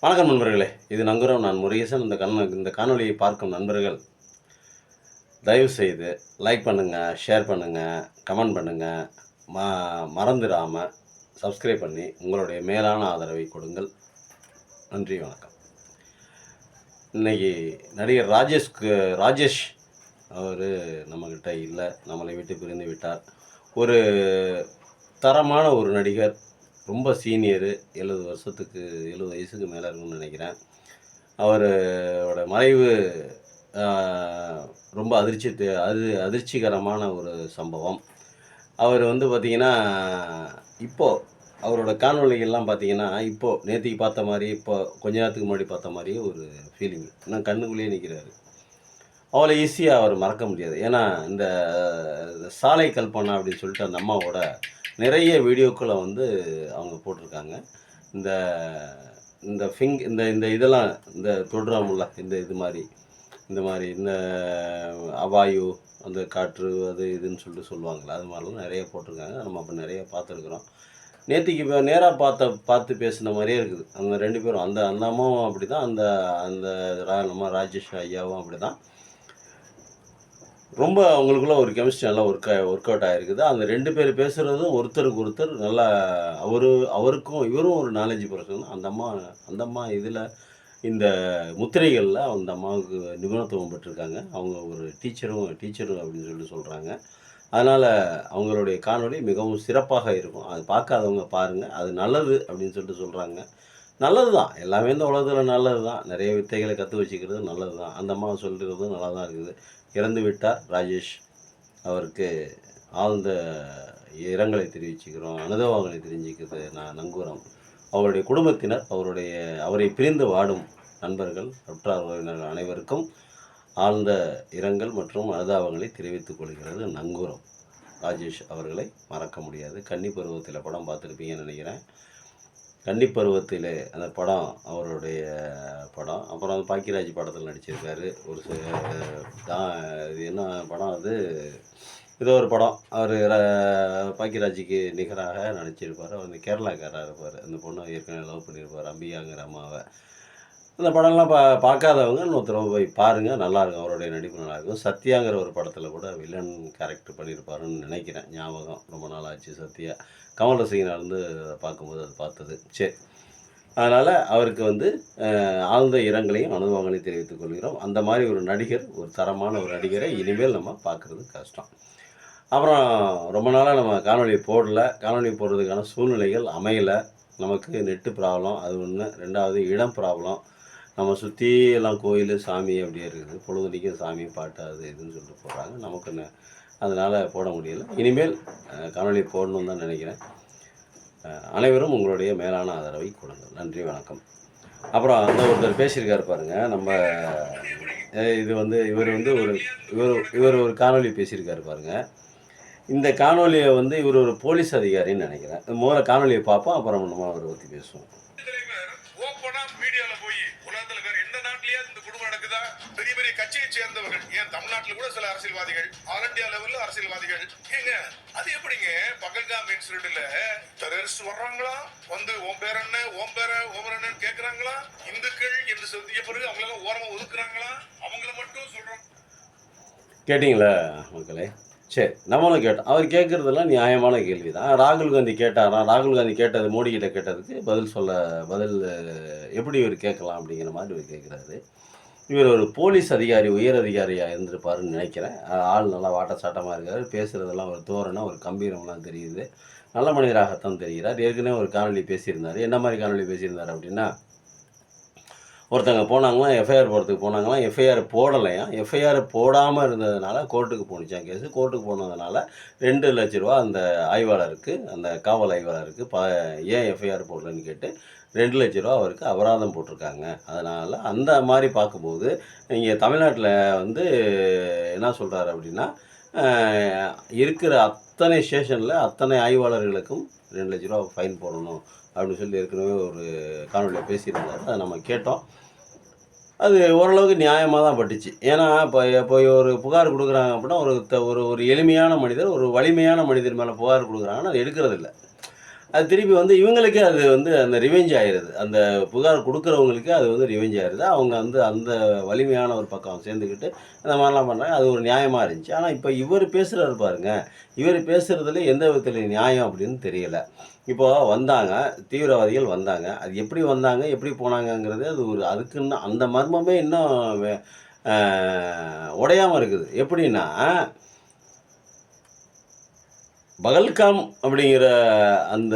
வணக்கம் நண்பர்களே! இது நங்குரம். நான் முருகேசன். இந்த காணொளியை பார்க்கும் நண்பர்கள், தயவுசெய்து லைக் பண்ணுங்க, ஷேர் பண்ணுங்க, கமெண்ட் பண்ணுங்க. ம மறந்துடாம சப்ஸ்கிரைப் பண்ணி உங்களுடைய மேலான ஆதரவை கொடுங்கள். நன்றி, வணக்கம். இன்னைக்கு நடிகர் ராஜேஷ் அவரு நம்மகிட்ட இல்ல. நம்மளை விட்டு பிரிந்து விட்டார். ஒரு தரமான ஒரு நடிகர். ரொம்ப சீனியரு. 70 வயசுக்கு மேல இருக்கும்னு நெனைக்கிறேன். அவரோட மறைவு அ ரொம்ப அதிர்ச்சிகரமான ஒரு சம்பவம். அவர் வந்து பார்த்தீங்கன்னா, இப்போ அவரோட காணொளிகள்லாம் பார்த்தீங்கன்னா, இப்போ நேத்திக்கு பார்த்த மாரி, இப்போ கொஞ்ச நேரத்துக்கு முன்னாடி பார்த்த மாரியே ஒரு ஃபீலிங். இன்னும் கண்ணுக்குள்ளேயே நிக்கிறாரு. அவ்வளோ ஈஸியா அவர மறக்க முடியாது. ஏன்னா, இந்த சாலை கல்பனா அப்படின்னு சொல்லிட்டு அந்த அம்மாவோட நிறைய வீடியோக்கள வந்து அவங்க போட்டிருக்காங்க. இந்த இந்த ஃபிங் இந்த இந்த இதெல்லாம் இந்த தொடுறோம்ல, இந்த அவாயு, அந்த காற்று அது இதுன்னு சொல்லிட்டு சொல்லுவாங்கல்ல, அது மாரிலாம் நெறைய போட்டிருக்காங்க. நம்ம அப்ப நெறைய பார்த்துருக்குறோம். நேத்திக்கு நேரா பார்த்து பேசின மாரியே இருக்குது. அவங்க 2 பேரும். அந்த அந்த அம்மாவும் அப்படிதான். அந்த அந்த நம்ம ராஜேஷ் ஐயாவும் அப்படிதான். ரொம்ப அவங்களுக்குள்ள ஒரு கெமிஸ்ட்ரி நல்லா ஒர்க் அவுட் ஆயிருக்குது. அந்த 2 பேர் பேசுறதும் ஒருத்தருக்கு ஒருத்தர் நல்லா அவருக்கும் இவரும் ஒரு நாலேட்ஜ் பெர்சன். அந்த அம்மா இதுல இந்த முத்திரைகள்ல அந்த அம்மாவுக்கு நிபுணத்துவம் பெற்றிருக்காங்க. அவங்க ஒரு டீச்சரும் அப்படின்னு சொல்றாங்க. அதனால அவங்களுடைய காணொளி மிகவும் சிறப்பாக இருக்கும். அது பார்க்காதவங்க பாருங்க. அது நல்லது அப்படின்னு சொல்றாங்க. நல்லது தான். எல்லாமே இந்த உலகத்துல நல்லது தான். நெறைய வித்தைகள கத்து வச்சுக்கிறது நல்லது தான். அந்த அம்மா சொல்றதும் நல்லா தான் இருக்குது. இறந்து விட்டார் ராஜேஷ். அவருக்கு ஆழ்ந்த இரங்கலை தெரிவிச்சுக்கிறோம். அனுதாபங்களை தெரிவிச்சுக்கிறது நங்கூரம். அவருடைய குடும்பத்தினர், அவரை பிரிந்து வாடும் நண்பர்கள், உற்றார் உறவினர்கள் அனைவருக்கும் ஆழ்ந்த இரங்கல் மற்றும் அனுதாபங்களை தெரிவித்துக் கொள்கிறது நங்கூரம். ராஜேஷ் அவர்களை மறக்க முடியாது. கன்னி பருவத்தில படம் பார்த்துருப்பீங்கன்னு நினைக்கிறேன். கன்னி பருவத்திலே அந்த படம் அவருடைய படம். அப்புறம் பாக்கியராஜ் படத்தில் நடிச்சிருக்காரு. இது என்ன படம் அது? ஏதோ ஒரு படம். அவரு பாக்கியராஜுக்கு நிகராக நடிச்சிருப்பாரு. அவர் வந்து கேரளாக்காரரா இருப்பாரு. அந்த பொண்ண ஏற்கனவே லவ் பண்ணியிருப்பாரு, அம்பிகாங்கிற அம்மாவ. அந்த படம்லாம் பார்க்காதவங்க இன்னொரு தடவ போய் பாருங்க. நல்லாயிருக்கும். அவருடைய நடிப்பு நல்லாயிருக்கும். சத்யாங்கிற ஒரு படத்தில கூட வில்லன் கேரக்டர் பண்ணியிருப்பாருன்னு நினைக்கிறேன். ஞாபகம். ரொம்ப நாள் ஆச்சு சத்யா. கமல் ரசிகனா இருந்து பார்க்கும்போது அது பார்த்தது. சரி. அதனால அவருக்கு வந்து ஆழ்ந்த இரங்கலையும், அனுபவங்களையும் தெரிவித்துக் கொள்கிறோம். அந்த மாரி ஒரு நடிகர், ஒரு தரமான ஒரு நடிகரை இனிமேல் நம்ம பார்க்குறது கஷ்டம். அப்புறம் ரொம்ப நாளா நம்ம காணொளி போடல. காணொளி போடுறதுக்கான சூழ்நிலைகள் அமையல. நமக்கு நெட்டு ப்ராப்ளம் அது ஒண்ணு. 2வது இடம் ப்ராப்ளம். நம்ம சுத்தி எல்லாம் கோயிலு, சாமி அப்படியே இருக்குது. பொழுதன்னைக்கும் சாமி, பாட்டு அது இதுன்னு சொல்லிட்டு போடுறாங்க. நமக்கு அதனால போட முடியல. இனிமேல் காணொளி போடணும்னு தான் நினைக்கிறேன். அனைவரும் உங்களுடைய மேலான ஆதரவை கொடுங்கள். நன்றி, வணக்கம். அப்புறம் ஒருத்தர் பேசியிருக்காரு பாருங்க. நம்ம இது வந்து இவர் ஒரு காணொளி பேசியிருக்காரு பாருங்க. இந்த காணொளிய வந்து இவர் ஒரு போலீஸ் அதிகாரின்னு நினைக்கிறேன். முதல்ல காணொளிய பார்ப்போம். அப்புறம் நம்ம அவரை பத்தி பேசுவோம். கட்சியை சேர்ந்தவர்கள், ஏன் தமிழ்நாட்டில் கூட சில அரசியல்வாதிகள், ஆல் இந்தியா லெவல்ல அரசியல்வாதிகள், ஏங்க அது எப்படிங்க பகல்காம் இன்சிடென்ட்ல டெரரிஸ்ட் வர்றாங்களா, வந்து ஓம் பேர் என்ன, ஓமர் என்ன கேக்குறாங்களா, இந்துக்கள் என்று சொல்லிய பிறகு அவங்கள எல்லாம் ஓரமா ஒதுக்குறாங்களா, அவங்கள மட்டும் சொல்றோம். கேட்டீங்களா மக்களே? சரி, நம்மளும் கேட்டோம். அவர் கேட்கறதெல்லாம் நியாயமான கேள்வி தான். ராகுல் காந்தி கேட்டாராம். ராகுல் காந்தி கேட்டது மோடி கிட்ட கேட்டதுக்கு பதில் எப்படி இவர் கேட்கலாம் அப்படிங்கிற மாதிரி இவர் கேட்குறாரு. இவர் ஒரு போலீஸ் அதிகாரி, உயர் அதிகாரியாக இருந்திருப்பாருன்னு நினைக்கிறேன். ஆள் நல்லா வாட்டசாட்டமாக இருக்கார். பேசுகிறதெல்லாம் ஒரு தோரணை, ஒரு கம்பீரம்லாம் தெரியுது. நல்ல மனிதராகத்தான் தெரிகிறார். ஏற்கனவே ஒரு காணொலி பேசியிருந்தார். என்ன மாதிரி காணொலி பேசியிருந்தார் அப்படின்னா, ஒருத்தங்க போனாங்களாம், எஃப்ஐஆர் போடுறதுக்கு போனாங்களாம். எஃப்ஐஆர் போடலையாம். எஃப்ஐஆர் போடாமல் இருந்ததுனால கோர்ட்டுக்கு போணுச்சாம் கேஸு. கோர்ட்டுக்கு போனதுனால ரூ. 2,00,000 அந்த ஆய்வாளருக்கு, அந்த காவல் ஆய்வாளருக்கு ஏன் எஃப்ஐஆர் போடலன்னு கேட்டு ரூ. 2,00,000 அவருக்கு அபராதம் போட்டிருக்காங்க. அதனால் அந்த மாதிரி பார்க்கும்போது, இங்கே தமிழ்நாட்டில் வந்து என்ன சொல்கிறாரு அப்படின்னா, இருக்கிற அத்தனை ஸ்டேஷனில் அத்தனை ஆய்வாளர்களுக்கும் ரூ. 2,00,000 ஃபைன் போடணும் அப்படின்னு சொல்லி ஏற்கனவே ஒரு காணொலியில் பேசியிருந்தார். அதை நம்ம கேட்டோம். அது ஓரளவுக்கு நியாயமாக தான் பட்டுச்சு. ஏன்னா இப்போ ஒரு புகார் கொடுக்குறாங்க அப்படின்னா, ஒரு எளிமையான மனிதர், ஒரு வலிமையான மனிதர் மேலே புகார் கொடுக்குறாங்கன்னா, அதை எடுக்கிறதில்ல. அது திருப்பி வந்து இவங்களுக்கே அது வந்து அந்த ரிவெஞ்ச் ஆயிடுது. அந்த புகார் குடுக்குறவங்களுக்கே அது வந்து ரிவெஞ்ச் ஆயிருது. அவங்க வந்து அந்த வலிமையான ஒரு பக்கம் சேர்ந்துக்கிட்டு இந்த மாரிலாம் பண்றாங்க. அது ஒரு நியாயமா இருந்துச்சு. ஆனா இப்ப இவரு பேசுறாரு பாருங்க. இவரு பேசுறதுல எந்த விதத்தில நியாயம் அப்படின்னு தெரியல. இப்போ வந்தாங்க, தீவிரவாதிகள் வந்தாங்க. அது எப்படி வந்தாங்க, எப்படி போனாங்கங்கிறது அது ஒரு அதுக்கு இன்னும் அந்த மர்மமே இன்னும் வெ அ உடையாம இருக்குது. எப்படின்னா, பகல்காம் அப்படிங்கிற அந்த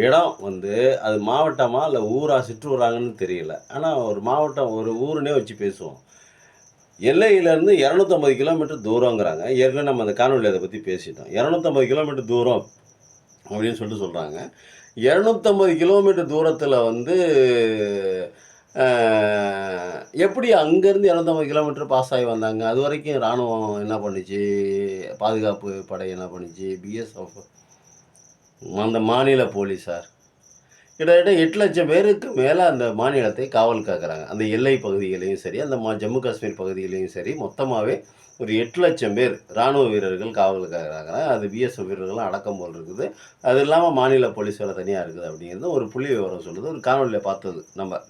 இடம் வந்து அது மாவட்டமா, இல்ல ஊரா, சிற்றூராங்கன்னு தெரியல. ஆனா ஒரு மாவட்டம், ஒரு ஊருன்னே வச்சு பேசுவோம். எல்லையிலேருந்து 250 கிலோமீட்டர் தூரங்கிறாங்க. ஏற்கனவே நம்ம அந்த காணொளியில அத பத்தி பேசிட்டோம். 250 கிலோமீட்டர் தூரம் அப்படின்னு சொல்லிட்டு சொல்றாங்க. 250 கிலோமீட்டர் தூரத்தில வந்து அ எப்படி அங்கேருந்து 250 கிலோமீட்டர் பாஸ் ஆகி வந்தாங்க? அதுவரைக்கும் ராணுவம் என்ன பண்ணுச்சு? பாதுகாப்பு படை என்ன பண்ணுச்சு? பிஎஸ்எஃப், அந்த மாநில போலீஸார் கிட்டத்தட்ட 8,00,000 பேருக்கு மேல அந்த மாநிலத்தை காவல் காக்குறாங்க. அந்த எல்லை பகுதிகளையும் சரி, அந்த ஜம்மு காஷ்மீர் பகுதிகளையும் சரி, மொத்தமாவே ஒரு 8,00,000 பேர் ராணுவ வீரர்கள் காவல் காக்குறாங்க. அது பிஎஸ்எஃப் வீரர்களும் அடக்கம் போல் இருக்குது. அது இல்லாம மாநில போலீஸ் வேற தனியா இருக்குது அப்படிங்கிறது ஒரு புள்ளி விவரம் சொல்லுது. ஒரு காணொளியில பார்த்தது நம்ம.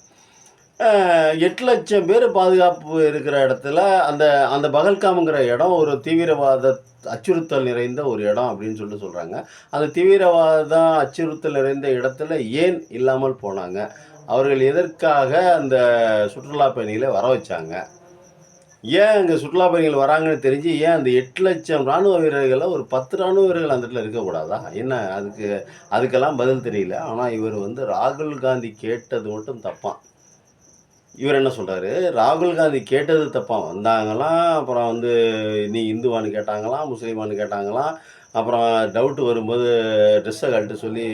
8,00,000 பேர் பாதுகாப்பு இருக்கிற இடத்துல, அந்த அந்த பகல்காம்ங்கிற இடம் ஒரு தீவிரவாத அச்சுறுத்தல் நிறைந்த ஒரு இடம் அப்படின்னு சொல்லிட்டு சொல்றாங்க. அந்த தீவிரவாதம் அச்சுறுத்தல் நிறைந்த இடத்துல ஏன் இல்லாமல் போனாங்க? அவர்கள் எதற்காக அந்த சுற்றுலா பயணிகள வர வச்சாங்க? ஏன் அங்க சுற்றுலா பயணிகள் வராங்கன்னு தெரிஞ்சு, ஏன் அந்த 8,00,000 ராணுவ வீரர்கள்ல ஒரு 10 ராணுவ வீரர்கள் அந்த இடத்துல இருக்கக்கூடாதா? என்ன அதுக்கெல்லாம் பதில் தெரியல. ஆனா இவர் வந்து ராகுல் காந்தி கேட்டது மட்டும் தப்பாம். இவர் என்ன சொல்றாரு, ராகுல் காந்தி கேட்டது தப்பாம். வந்தாங்களாம், அப்புறம் வந்து நீ இந்துவான்னு கேட்டாங்களாம், முஸ்லீமான்னு கேட்டாங்களாம். அப்புறம் டவுட் வரும்போது ட்ரெஸ்ஸை கழட்ட சொல்லி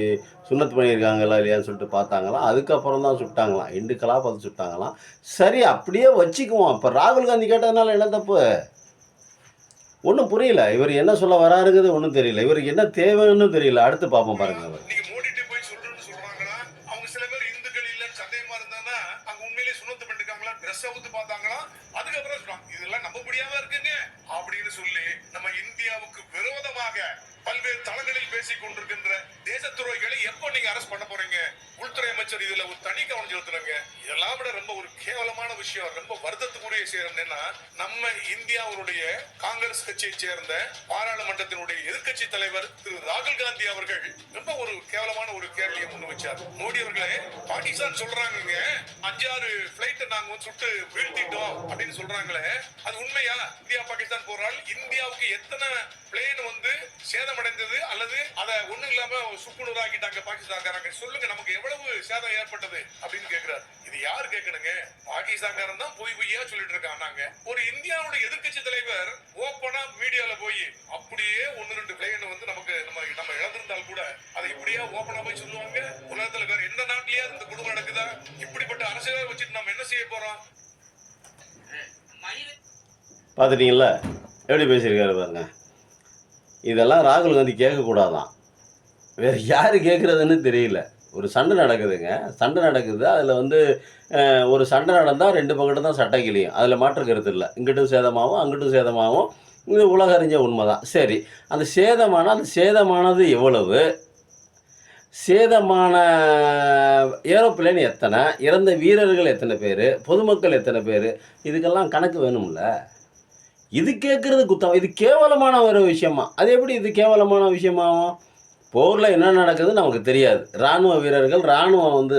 சுன்னத் பண்ணியிருக்காங்களா இல்லையான்னு சொல்லிட்டு பார்த்தாங்களாம். அதுக்கப்புறம் தான் சுட்டாங்களாம். இண்டுக்கலா பார்த்து சுட்டாங்களாம். சரி அப்படியே வச்சுக்குவோம். அப்ப ராகுல் காந்தி கேட்டதுனால என்ன தப்பு? ஒண்ணும் புரியல. இவர் என்ன சொல்ல வராருங்கிறது ஒண்ணும் தெரியல. இவருக்கு என்ன தேவைன்னு தெரியல. அடுத்து பார்ப்போம் பாருங்க அவர். நீங்க மோடிட்ட போய் சொல்றேன்னு சொல்றாங்களா? அவங்க சில பேர் இந்துக்கள் இல்லன்னு சந்தேகமா இருந்தாங்கன்னா, அங்க உண்மையிலேயே சுண்ணத்து பண்ணிருக்காங்களா? ட்ரெஸ் அவுத்து பார்த்தாங்களா? அதுக்கப்புறம் சொல்றாங்க, இதெல்லாம் நம்ப முடியாம இருக்குங்க அப்படின்னு சொல்லி நம்ம இந்தியாவுக்கு விரோதமாக பல்வேறு தளங்களில் பேசிக் கொண்டிருக்கின்ற தேச துரோகிகளை எப்போ நீங்க அரெஸ்ட் பண்ண போறீங்க? உள்துறை அமைச்சர் இதுல ஒரு தனி கவனம் செலுத்துறாங்க. இதெல்லாம் விட ரொம்ப ஒரு கேவலமான விஷயம், ரொம்ப வருத்தத்துக்குரிய விஷயம் என்னன்னா, நம்ம இந்தியாவுடைய காங்கிரஸ் கட்சியை சேர்ந்த பாராளுமன்றத்தினுடைய எதிர்க்கட்சி தலைவர் திரு ராகுல் காந்தி அவர்கள் ரொம்ப ஒரு கேவலமான ஒரு கேள்வியை முன் வச்சார். மோடி அவர்களே, பாகிஸ்தான் சொல்றாங்க 5-6 பிளைட் நாங்க வந்து சுட்டு வீழ்த்திட்டோம் அப்படின்னு சொல்றாங்களே, அது உண்மையா? இந்தியா பாகிஸ்தான் போரால் இந்தியாவுக்கு எத்தனை பிளேன் வந்து சேதமடைந்தது அல்லது அதை ஒண்ணும் இல்லாம சுக்குநூறு ஆக்கிட்டாங்க பாகிஸ்தான்காரங்க? சொல்லுங்க, நமக்கு எவ்வளவு சேதம் ஏற்பட்டது அப்படின்னு கேக்குறாரு. இது யாரு கேட்கணுங்க? பாகிஸ்தான்காரன் தான் பொய்யா சொல்லிட்டு இருக்காங்க. ஒரு இந்தியாவுடைய எதிர்க்கட்சி தலைவர் ஓப்பனா மீடியால போய் அப்படியே 1-2 பிளேன் வந்து நமக்கு நம்ம இழந்திருந்தால் கூட அதை இப்படியா ஓப்பனா போய் சொல்லுவாங்க? உலகத்துல வேற எந்த நாட்டிலேயே இந்த குடும்பம் நடக்குதா? இப்படிப்பட்ட அரசியலை வச்சுட்டு நம்ம என்ன செய்ய போறோம்? பார்த்துட்டீங்களா எப்படி பேசியிருக்காரு பாருங்க. இதெல்லாம் ராகுல் காந்தி கேட்கக்கூடாதான். வேற யாரு கேட்குறதுன்னு தெரியல. ஒரு சண்டை நடக்குதுங்க. சண்டை நடக்குது. அதில் வந்து ஒரு சண்டை நடந்தால் 2 பக்கெட்டு தான் சட்டை கிழியும். அதில் மாற்று கருத்து இல்லை. இங்கிட்டும் சேதமாகும், அங்கிட்டும் சேதமாகும். இது உலக அறிஞ்ச உண்மை தான். சரி, அந்த சேதமானது எவ்வளவு? சேதமான ஏரோப்ளேன் எத்தனை? இறந்த வீரர்கள் எத்தனை பேர்? பொதுமக்கள் எத்தனை பேர்? இதுக்கெல்லாம் கணக்கு வேணும்ல. இது கேட்குறது குத்தம். இது கேவலமான ஒரு விஷயமா? அது எப்படி இது கேவலமான விஷயமாகும்? போரில் என்ன நடக்குதுன்னு நமக்கு தெரியாது. இராணுவ வீரர்கள்,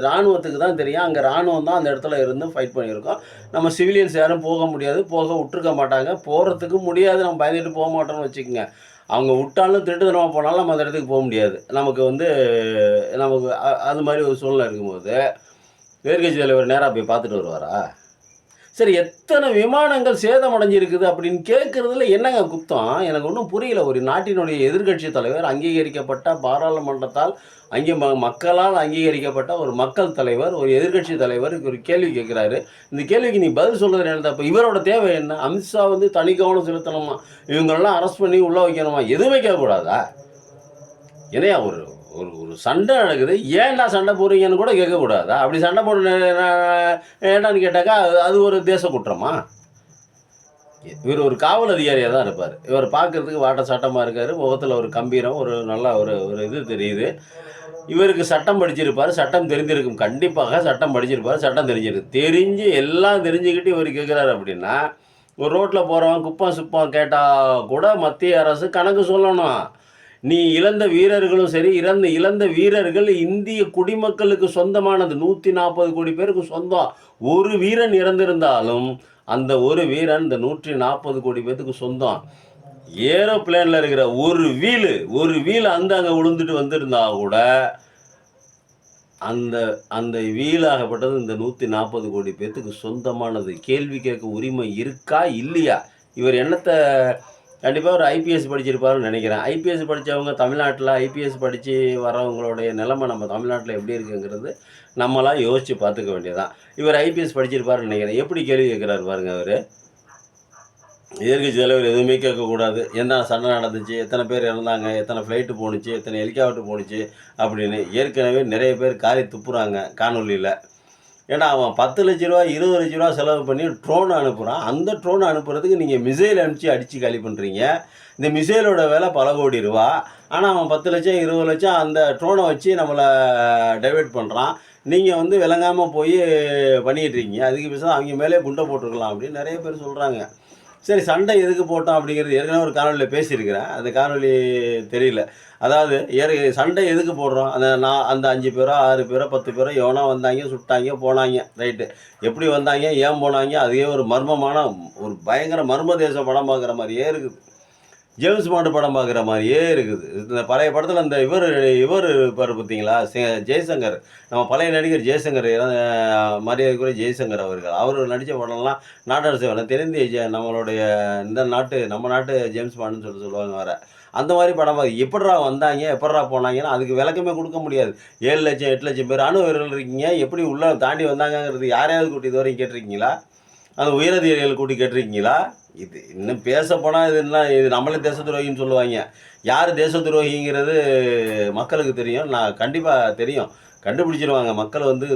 இராணுவத்துக்கு தான் தெரியும். அங்கே இராணுவம் தான் அந்த இடத்துல இருந்து ஃபைட் பண்ணியிருக்கோம். நம்ம சிவிலியன்ஸ் யாரும் போக முடியாது, போக விட்டுருக்க மாட்டாங்க. போகிறதுக்கு முடியாது, நம்ம பயந்துட்டு போக மாட்டோம்னு வச்சுக்கோங்க. அவங்க விட்டாலும் திருட்டுத்தனமாக போனாலும் நம்ம அந்த இடத்துக்கு போக முடியாது. நமக்கு அது மாதிரி ஒரு சூழ்நிலை இருக்கும்போது எதிர்க்கட்சி தலைவர் நேராக போய் பார்த்துட்டு வருவாரா? சரி, எத்தனை விமானங்கள் சேதமடைஞ்சிருக்குது அப்படின்னு கேட்குறதுல என்னங்க குத்தம்? எனக்கு ஒன்றும் புரியல. ஒரு நாட்டினுடைய எதிர்க்கட்சி தலைவர், அங்கீகரிக்கப்பட்ட பாராளுமன்றத்தால் மக்களால் அங்கீகரிக்கப்பட்ட ஒரு மக்கள் தலைவர், ஒரு எதிர்க்கட்சி தலைவர் ஒரு கேள்வி கேட்குறாரு. இந்த கேள்விக்கு நீ பதில் சொல்கிறது என்ன தப்பு? இவரோட தேவை என்ன? அமித்ஷா வந்து தனி கவனம் செலுத்தணுமா? இவங்களெல்லாம் அரெஸ்ட் பண்ணி உள்ளே வைக்கணுமா? எதுவுமே கேட்கக்கூடாதா? ஏன்னா ஒரு ஒரு ஒரு சண்டை நடக்குது, ஏன்டா சண்டை போடுறீங்கன்னு கூட கேட்கக்கூடாதா? அப்படி சண்டை போட ஏன்டான்னு கேட்டாக்கா அது ஒரு தேச குற்றமா? இவர் ஒரு காவல் அதிகாரியாக தான் இருப்பார். இவர் பார்க்குறதுக்கு வாட்ட சாட்டமாக இருக்கார். முகத்தில் ஒரு கம்பீரம், ஒரு நல்ல ஒரு இது தெரியுது. இவருக்கு சட்டம் படிச்சிருப்பார், சட்டம் தெரிந்திருக்கும். கண்டிப்பாக சட்டம் படிச்சிருப்பார், சட்டம் தெரிஞ்சிருக்கு. தெரிஞ்சு எல்லாம் தெரிஞ்சுக்கிட்டு இவர் கேட்குறாரு அப்படின்னா, ஒரு ரோட்டில் போகிறவன் குப்பம் சுப்பம் கேட்டால் கூட மத்திய அரசு கணக்கு சொல்லணும். நீ இழந்த வீரர்களும் சரி, இழந்த வீரர்கள் இந்திய குடிமக்களுக்கு சொந்தமானது. 140 கோடி பேருக்கு சொந்தம். ஒரு வீரன் இறந்திருந்தாலும் அந்த ஒரு வீரன் இந்த 140 கோடி பேத்துக்கு சொந்தம். ஏரோப்ளேனில் இருக்கிற ஒரு வீல் அங்கே விழுந்துட்டு வந்திருந்தா கூட அந்த அந்த வீலாகப்பட்டது இந்த 140 கோடி பேத்துக்கு சொந்தமானது. கேள்வி கேட்க உரிமை இருக்கா இல்லையா? இவர் என்னத்தை கண்டிப்பாக ஒரு ஐபிஎஸ் படிச்சிருப்பாருன்னு நினைக்கிறேன். ஐபிஎஸ் படித்தவங்க தமிழ்நாட்டில் ஐபிஎஸ் படித்து வரவங்களுடைய நிலைமை நம்ம தமிழ்நாட்டில் எப்படி இருக்குங்கிறது நம்மளாம் யோசித்து பார்த்துக்க வேண்டியதான். இவர் ஐபிஎஸ் படிச்சிருப்பாருன்னு நினைக்கிறேன். எப்படி கேள்வி கேட்குறாரு பாருங்க அவர். எதிர்க்கட்சி தலைவர் எதுவுமே கேட்கக்கூடாது. என்ன சண்டை நடந்துச்சு, எத்தனை பேர் இறந்தாங்க, எத்தனை ஃப்ளைட்டு போணுச்சு, எத்தனை ஹெலிகாப்டர் போணுச்சு அப்படின்னு ஏற்கனவே நிறைய பேர் காரி துப்புறாங்க காணொலியில். ஏன்னா அவன் 10 லட்ச ரூபா 20 லட்ச ரூபா செலவு பண்ணி ட்ரோன் அனுப்புகிறான். அந்த ட்ரோன் அனுப்புறதுக்கு நீங்கள் மிசைல் அனுப்பிச்சு அடித்து காலி பண்ணுறீங்க. இந்த மிசைலோட விலை பல கோடி ரூபா. ஆனால் அவன் 10 லட்சம் 20 லட்சம் அந்த ட்ரோனை வச்சு நம்மளை டைவெர்ட் பண்ணுறான். நீங்கள் வந்து விளங்காமல் போய் பண்ணிகிட்டு இருக்கீங்க. அதுக்கு பேச அவங்க மேலே குண்டை போட்டிருக்கலாம் அப்படின்னு நிறைய பேர் சொல்கிறாங்க. சரி, சண்டை எதுக்கு போட்டோம் அப்படிங்கிறது ஏற்கனவே ஒரு காணொலியில் பேசியிருக்கிறேன். அந்த காணொலி தெரியல. அதாவது சண்டை எதுக்கு போடுறோம்? அந்த 5 பேரோ 6 பேரோ 10 பேரோ எவனோ வந்தாங்க, சுட்டாங்க, போனாங்க. ரைட்டு. எப்படி வந்தாங்க, ஏன் போனாங்க, அதுவே ஒரு மர்மமான ஒரு பயங்கர மர்ம தேச படம் பார்க்குற மாதிரியே இருக்குது. ஜேம்ஸ் பாண்டு படம் பார்க்குற மாதிரியே இருக்குது. இந்த பழைய படத்தில் இந்த இவர் இருப்பார் பார்த்தீங்களா, ஜெய்சங்கர். நம்ம பழைய நடிகர் ஜெய்சங்கர், மரியாதைக்குரிய ஜெய்சங்கர் அவர்கள். அவர் நடித்த படம்லாம் நாட்டரசு வேலை தென்னிந்திய நம்மளுடைய நம்ம நாட்டு ஜேம்ஸ் பாண்டுன்னு சொல்லுவாங்க வேறு. அந்த மாதிரி படம் பார்த்து எப்பட்றா வந்தாங்க, எப்பட்றா போனாங்கன்னா அதுக்கு விளக்கமே கொடுக்க முடியாது. 7 லட்சம் 8 லட்சம் பேர் ராணுவ வீரர்கள் இருக்கீங்க, எப்படி உள்ளே தாண்டி வந்தாங்கங்கிறது யாரையாவது கூட்டி இது வரைக்கும் கேட்டிருக்கீங்களா? அந்த உயரதிகாரிகள் கூட்டி கேட்டிருக்கீங்களா? இது இன்னும் பேச போனால் இது நம்மளே தேச துரோகின்னு சொல்லுவாங்க. யார் தேச துரோகிங்கிறது மக்களுக்கு தெரியும். நான் கண்டிப்பாக தெரியும், கண்டுபிடிச்சிருவாங்க. மக்கள் வந்து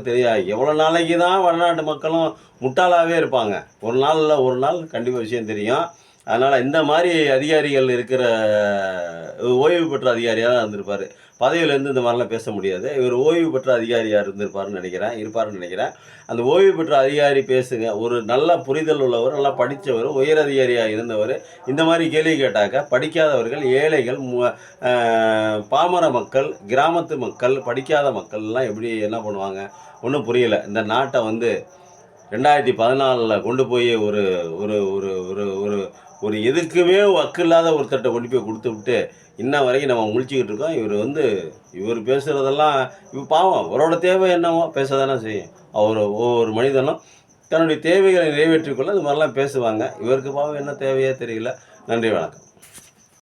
எவ்வளோ நாளைக்கு தான் வடநாட்டு மக்களும் முட்டாளாகவே இருப்பாங்க. ஒரு நாள் இல்லை ஒரு நாள் கண்டிப்பாக விஷயம் தெரியும். அதனால் இந்த மாதிரி அதிகாரிகள் இருக்கிற ஓய்வு பெற்ற அதிகாரியாக தான் இருந்திருப்பார். பதவியிலேருந்து இந்த மாதிரிலாம் பேச முடியாது. இவர் ஓய்வு பெற்ற அதிகாரியாக இருப்பாருன்னு நினைக்கிறேன். அந்த ஓய்வு பெற்ற அதிகாரி பேசுங்க. ஒரு நல்ல புரிதல் உள்ளவர், நல்லா படித்தவர், உயர் அதிகாரியாக இருந்தவர் இந்த மாதிரி கேள்வி கேட்டாக்க படிக்காதவர்கள், ஏழைகள், பாமர மக்கள், கிராமத்து மக்கள், படிக்காத மக்கள்லாம் எப்படி என்ன பண்ணுவாங்க? ஒன்றும் புரியல. இந்த நாட்டை வந்து 2014 கொண்டு போய் ஒரு ஒரு ஒரு ஒரு ஒரு ஒரு எதுக்குமே வக்கு இல்லாத ஒருத்தர்கிட்ட கொண்டு போய் கொடுத்து விட்டு இன்ன வரைக்கும் நம்ம முழிச்சிக்கிட்டு இருக்கோம். இவர் பேசுகிறதெல்லாம் பாவம், அவரோட தேவை என்னவோ பேச தானே செய்யும். ஒவ்வொரு மனிதனும் தன்னுடைய தேவைகளை நிறைவேற்றிக்கொள்ள இது மாதிரிலாம் பேசுவாங்க. இவருக்கு பாவம் என்ன தேவையே தெரியல. நன்றி, வணக்கம்.